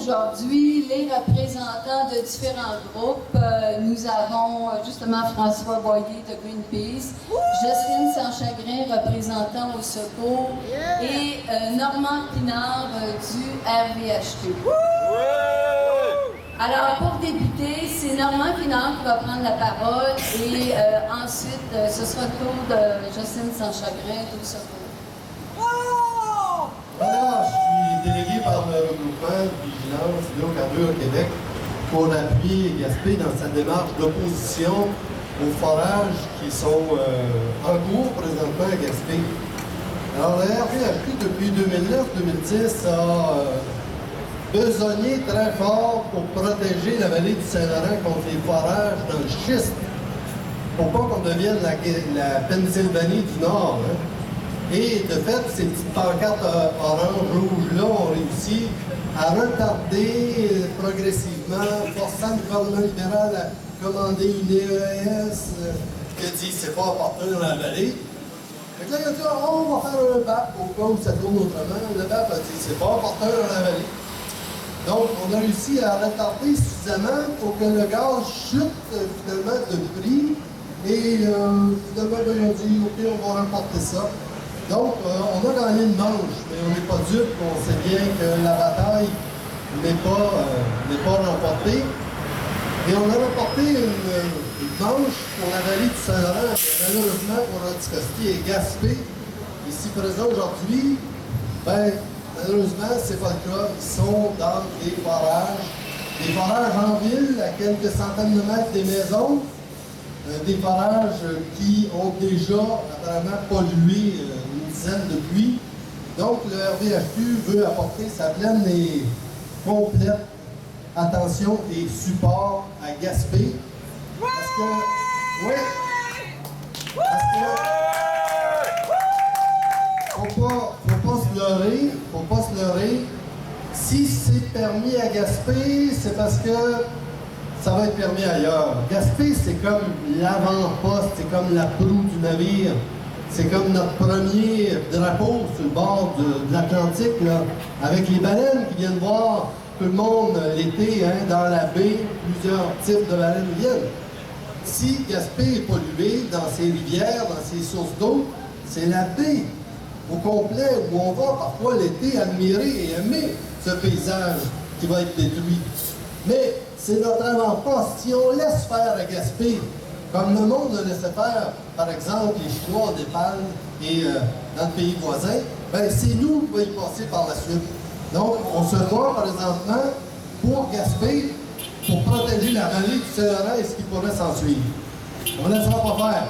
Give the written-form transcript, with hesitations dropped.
aujourd'hui les représentants de différents groupes. Nous avons justement François Boyer de Greenpeace, Jocelyne Sanchagrin représentant au Secours et Normand Pinard du RVHT. Alors, pour débuter, c'est Normand Pinard qui va prendre la parole et ensuite, ce sera le tour de Jocelyne Sanchagrin du Secours. Alors, je suis délégué par le regroupement de vigilance Hydrocarbures Québec pour appuyer Gaspé dans sa démarche d'opposition aux forages qui sont en cours présentement à Gaspé. Alors, la RVHT, depuis 2009-2010, a besogné très fort pour protéger la vallée du Saint-Laurent contre les forages dans le schiste, pour pas qu'on devienne la Pennsylvanie du Nord. Hein. Et de fait, ces petites pancartes orange-rouge-là ont réussi à retarder progressivement, forçant le gouvernement libéral à commander une EES qui a dit c'est pas opportun dans la vallée. Fait que là, il a dit on va faire un BAP au cas où ça tourne autrement. Le BAP a dit c'est pas opportun dans la vallée. Donc, on a réussi à retarder suffisamment pour que le gaz chute finalement de prix. Et finalement, ils ont dit ok, on va reporter ça. Donc, on a gagné une manche, mais on n'est pas dupe, on sait bien que la bataille n'est pas remportée. Et on a remporté une manche pour la vallée du Saint-Laurent, malheureusement pour Anticosti et Gaspé, ici présent aujourd'hui, malheureusement, c'est pas le cas. Ils sont dans des forages en ville, à quelques centaines de mètres des maisons, des forages qui ont déjà apparemment pollué une dizaine de puits. Donc, le RVHQ veut apporter sa pleine et complète attention et support à Gaspé. Parce que, oui, faut pas se leurrer. Si c'est permis à Gaspé, c'est parce que ça va être permis ailleurs. Gaspé, c'est comme l'avant-poste, c'est comme la proue du navire. C'est comme notre premier drapeau sur le bord de l'Atlantique, là, avec les baleines qui viennent voir tout le monde l'été dans la baie. Plusieurs types de baleines viennent. Si Gaspé est pollué dans ses rivières, dans ses sources d'eau, c'est la baie au complet où on va parfois l'été admirer et aimer ce paysage qui va être détruit. Mais c'est notre avant-poste. Si on laisse faire à Gaspé, comme le monde le laissait faire, par exemple, les Chinois au Népal et dans le pays voisin, c'est nous qui va y passer par la suite. Donc, on se bat présentement pour Gaspé, pour protéger la vallée du Saint-Laurent et ce qui pourrait s'en suivre. On ne laissera pas faire.